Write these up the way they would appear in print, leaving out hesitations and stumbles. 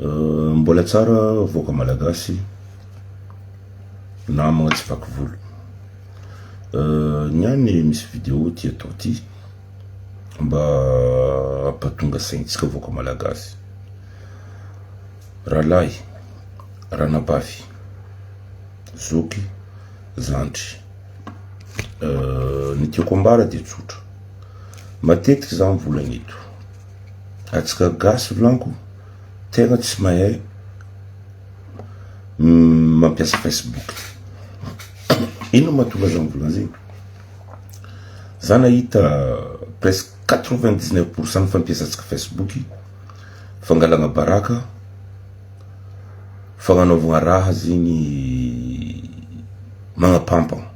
Mbola tsara voaka malagasy namagna tsy vaky volo. Niany misy vidéo ty atao ty mba ampatonga saintsika voaka malagasy. Rahalahy, ranabavy, zoky, zandry. Ny tiako ambara de tsotra. Matetiky za mivolagna eto. Atsika gasy volaniko tegna tsy mahay mampiasa Facebook. Ino mahatonga za mivolagna zegny? Za nahita presque 99% ny fampiasantsika Facebook fangalagna baraka, fagnanaovagna raha zegny magnapampagna.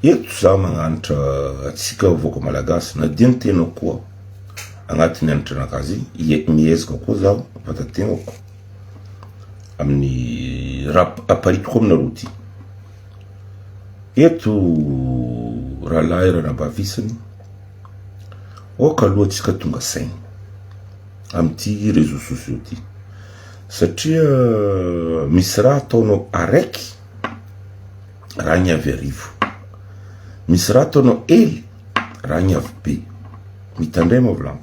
Eto za magnanatra atsika voaka malagasy na dia ny tenako koa agnatin'ny anatra anakazy miezaka koa zaho vatategnako amin'ny raha aparitiko aminareo ty. Eto rahalahy ranabavisany oka aloha atsika tonga saigny amin'ity réseaux sociaux ty satria misy raha ataonao araiky raha niavy arivo, misy raha ataonao ely raha niavy be. Mitandray ma volagno.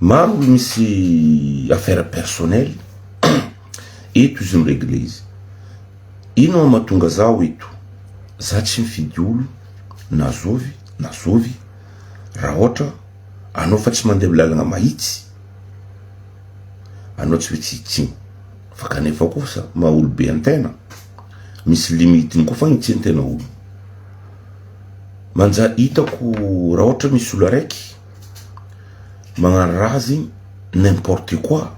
Maro misy affaire personnelle eto izy miregle izy. Ino mahatonga zaho eto? Za tsy mifidy olo na zovy raha ohatra anao fa tsy mandeha lalagna mahitsy, anao tsy hoe fa kanefa kosa maha olo be antena misy limitiny koa fagnitsenitena olo. Manja hitako raha ohatra misy olo araiky magnano raha zegny n'importe quoi,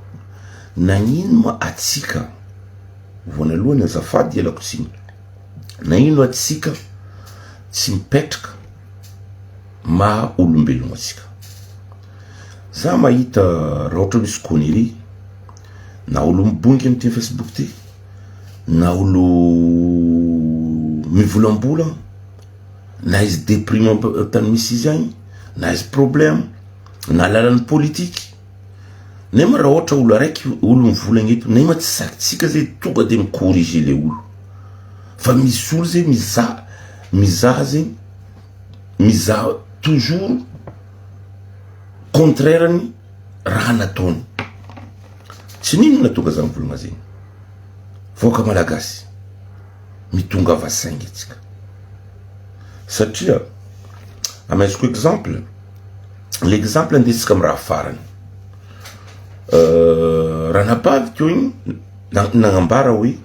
nagnino ma atsika voanalohany azafady ialako tsiny, nagnino atsika tsy mipetraka maha olombelogno atsika. Za mahita raha ohatra misy connerie na olo mibongy amin'ty Facebook ty na olo mivolambola na izy déprime tany misy izy agny na izy problème na lalan'ny politique. Nema raha ohatra olo araiky olo mivolagna eto nema tsy saksika zay tonga de micorriger le olo, fa misy olo zay mizaha zegny mizaha toujours contraire ny raha nataony. Tsy nino natonga za mivolagna zegny. Voaka malagasy mitonga vasaingy atsika satria amaiziko exemple, l'exemple andesika amy raha farany. Ranabavy teo igny nagnambara hoe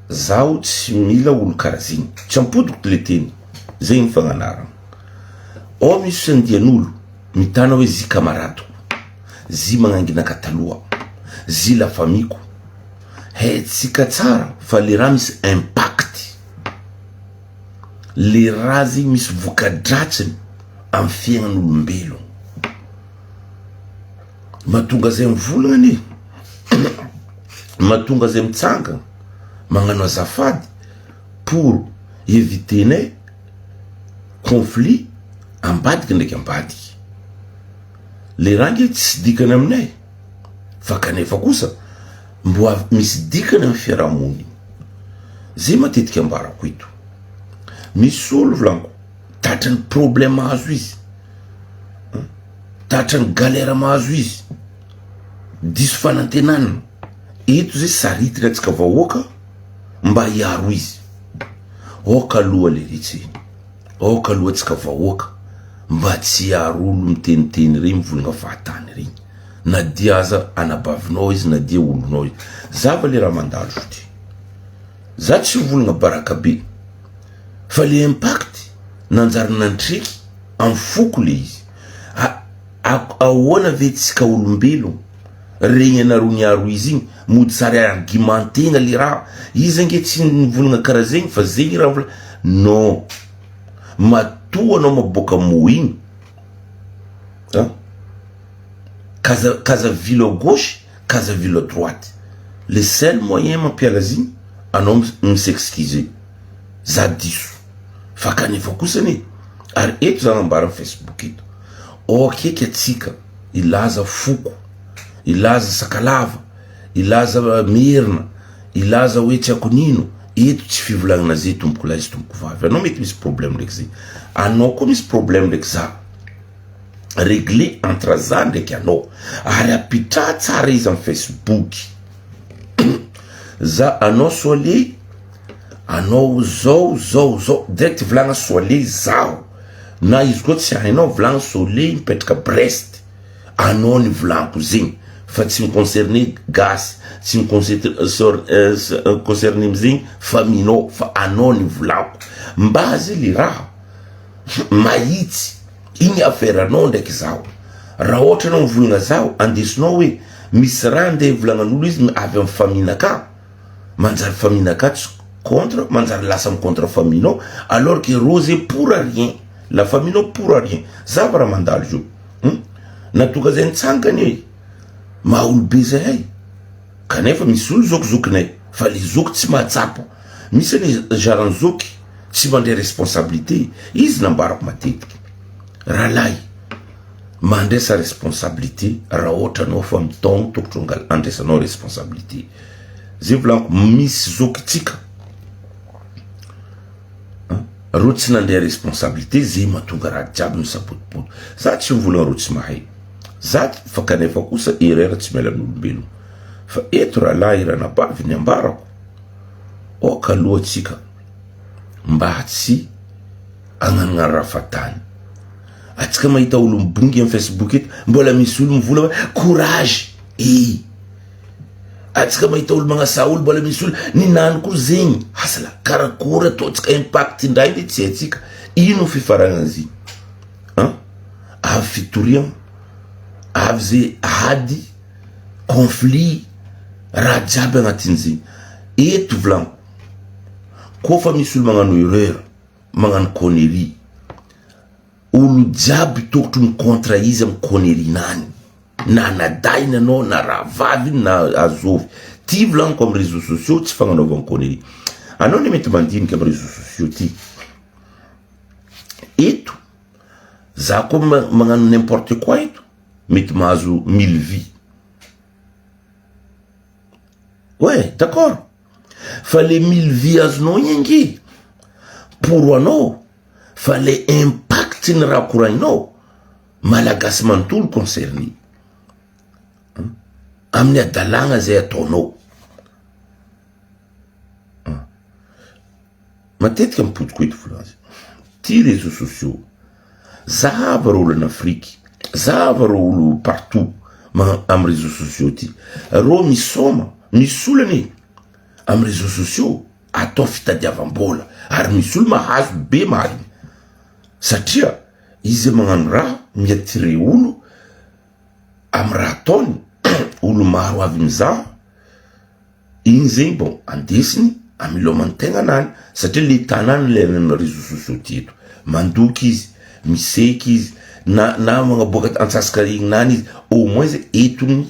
zaho tsy mila olo karaziny, tsy ampodiko le teny zegny fagnanarana. Ao misy andian'olo mitana hoe zy kamaradiko, zy magnanginaka taloha, zy la famiko. Haitsika tsara fa le raha misy impact, le raha zegny misy vokadratsiny amy fiaignan'olombelo. Mahatonga zay mivolagna mahatonga zay mitsanga magnano azafady pour éviter conflit ambadiky ndraiky ambadiky. Le raha nge tsy dikany aminay fa kanefa kosa mbo misy dikany amin'ny fiarahamony. Zay matetiky ambarako eto. Misy olo volaniko tatrany problème mahazo izy, tatrany galère mahazo izy, diso fanantenana. Eto zay saritiny atsika vahoaka mba hiaro izy. Oka aloha le ritsy, oka aloha atsika vahoaka mba tsy hiaro olo miteniteny regny mivolagna fahatany regny, na dia aza anabavinao izy na dia olonao izy. Zava le raha mandalo ty. Za tsy mivolagna baraka be fa le impact nanjary nantreky amy foko le izy. Ahoana ve tsika olombelo regny anaro niaro izy igny mody sary argumentegna le raha izy ange tsy nivolagna karaha zegny fa zegny raha vola non. Matoa anao maboaka mo igny kaza vilo à gauche kaza vilo à droite. Le seul moyen mampiala zigny anao s'excuser. Za diso fa kanefa kosany ary eto za nambara Facebook eto akeky atsika ilaza foko ilaza sakalava, ilaza merina, ilaza hoe tsy ako nino, eto tsy fivolagnana zay tomboko lahy izy tomboko vavy. Anao mety misy problème ndraiky zay, anao koa misy problème ndraiky za, régler entre za ndraiky anao, ary apitra tsara izy am Facebook. Za anao soale, anao zao direct volagna soale zao, na izy koa tsy hainao volagna soale mipetraka Brest, anao ny volagniko zegny, fa tsy miconcerné gasy, tsy miconcerné amizegny faminao, fa anao ny volagniko. Mba azy le raha mahitsy igny affaire anao ndraiky zao. Raha ohatra anao mivolagna zao, andesinao hoe misy raha andeha volagnan'olo izy avy amin'ny faminaka, manjary faminaka tsy contre, manjary lasa amin'ny contre faminao, alors que rosé pour rien, la faminao pour rien. Zava raha mandalo io. Natoka zay nitsangany hoe maha olobe zahay, kanefa misy olo zokizokinay, fa le zoky tsy mahatsapa. Misy ny jarany zoky tsy mandray responsabilité, izy nambarako matetiky. Rahalahy, mandresa responsabilité raha ohatra anao fa mitogno tokotro andresanao responsabilité. Zay volaniko, misy zokitsika ro tsy nandray responsabilité, zay mahatonga raha jiaby misapotipoto. Za tsy mivolagna ro tsy mahay, za fa kanefa kosa erreur tsy miala amin'olombelogno. Fa eto rahalahy ranabavy ny ambarako, oka aloha tsika mba tsy agnanana raha fatany. Atsika mahita olo mibongy amin'ny Facebook eto, mbola misy olo mivola hoe courage. Atsika mahita olo magnasa olo, mbola misy olo ninany koa zegny. Asala karakory ataotsika impact indray nde tsy haitsika. Ino fifaragnan'izy? Avy fitoriagna, avy zay ady, conflit, raha jiaby agnatin'izay. Eto volaniko, kofa misy olo magnano erreur, magnano connerie, olo jiaby tokotro mikontra izy amin'ny connerie nany, na nadainy anao, na raha vavy, na azovy. Ty volaniko amin'ny réseaux sociaux tsy fagnanaovana connerie. Anao ne mety mandinika amin'ny réseaux sociaux ty. Eto, za koa magnano n'importe quoi eto, mety mahazo 1000 vies. Ouais, d'accord. Fa le 1000 vies azonao ingy, pour anao, fa le impact ny raha koragninao, malagasy manontolo concerné. Amin'ny adalagna zay ataonao. Matetika mipodiko eto volazy. Ty réseaux sociaux, zahava ro olo an'Afrique, zahava ro olo partout amin'ny réseaux sociaux ty. Ro misoma, misolany amin'ny réseaux sociaux, atao fitadiavam-bola, ary misy olo mahazo be mariny. Satria izy magnano raha miatire olo amin'ny raha ataony, olo maro avy mizaha, igny zegny bon andesiny amilomany tegna nany. Satria le tanany le amin'ny réseaux sociaux ty eto, mandoky izy, miseky izy, na magnaboaka antsasaka igny nany izy, au moins etony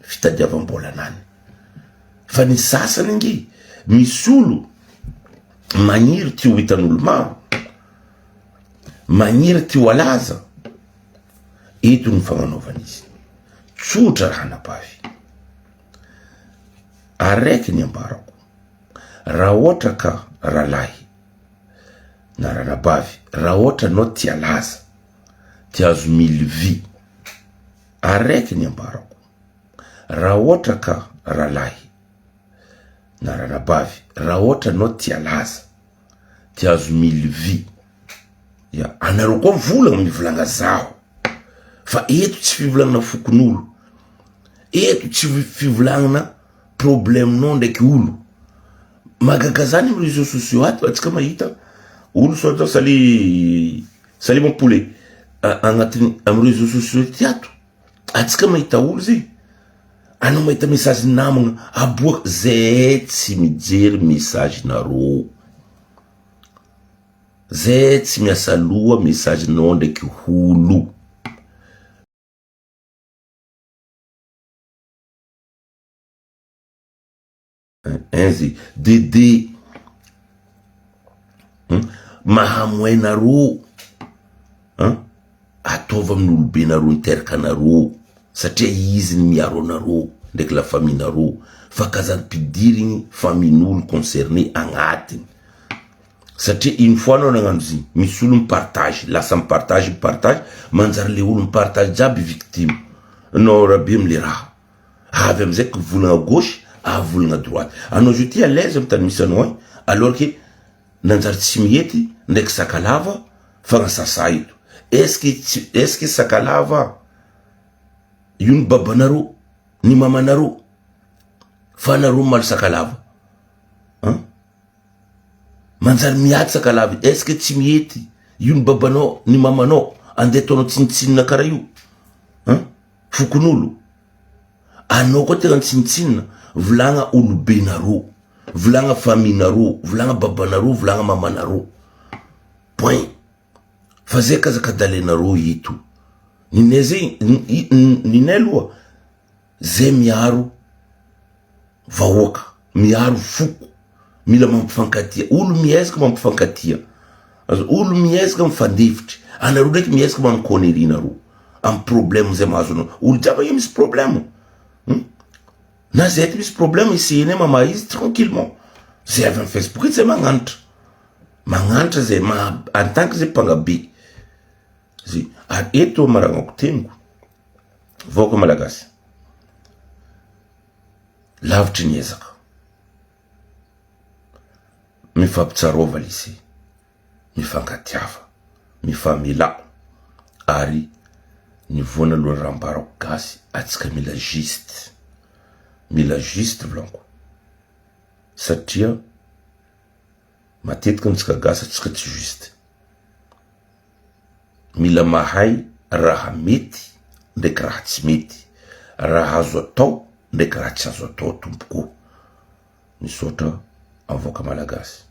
fitadiavam-bola nany. Fa ny sasany ngy, misy olo magniry ty ho hitan'olo maro, magniry ty ho alaza, eto ny fagnanaovan'izy. Tsotra raha anabavy. Araiky ny ambarako, raha ohatra ka rahalahy na ranabavy, raha ohatra anao ty alaza, ty azo 1000 vies, araiky ny ambarako, raha ohatra ka rahalahy na ranabavy, raha ohatra anao ty alaza, ty azo 1000 vies, ya anareo koa volagna mivolagna zaho. Fa eto tsy fivolagnana fokon'olo, eto tsy fivolagnana problemenao ndraiky olo. Magaga zany amin'ny réseaux sociaux ato, atsika mahita olo sao sali mampoule agnatiny amin'ny réseaux sociaux ty ato, atsika mahita olo zay, anao mahita message namagna aboaka, zay tsy mijery message nareo, zay tsy miasa loha message nao ndraiky olo. Enzy dede mahamoainareo, ataova amin'ny olobe nareo, niteraka nareo. satria izy ny miaro anareo ndraiky la famille nareo fa kazam-pidirigny famille-n'olo concerné agnatiny satria une fois anao nagnano zigny misy olo mipartage lasa mipartage manjary le olo mipartage jiaby victime anao rabe amle raha avy amizay ko volagna gauche volagna droite anao je ty à l'aise amy tany misy anao alors que nanjary tsy mihety ndraiky sakalava fagnasasa ito est-ce que sakalava io ny babanareo ny mamanareo fa nareo malo sakalava manjary miady sakalava est-ce que tsy mihety io ny babanao ny mamanao andeha ataonao tsinitsinina karaha io fokon'olo anao koa tegna tsinitsinina volagna olobe nareo volagna famille nareo volagna babanareo volagna mamanareo point fa zay kazakadalenareo ito ninay zay ninay aloha zay miaro vahoaka miaro foko mila mampifankatia olo miezaka mampifankatia olo miezaka mifandefitry anareo ndraiky miezaka magnokônery nareo amy problème zay mahazo anao olo jiaby io misy problème na zay ty misy problème essayene mama izy tranquillement zay avy amy Facebook zay magnanitra zay en tant que zay mpangabe zay eto maragnako teniko vaoaka malagasy lavitry niezaka mifampitsarova lisy mifankatiava mifamela ary ny voanalohany raha ambarako gasy atsika mila juste volanko satria matetika amitsika gasy atsika tsy juste mila mahay raha mety ndraiky raha tsy mety raha azo atao ndraiky raha tsy azo atao tompoko misaotra avoaka malagasy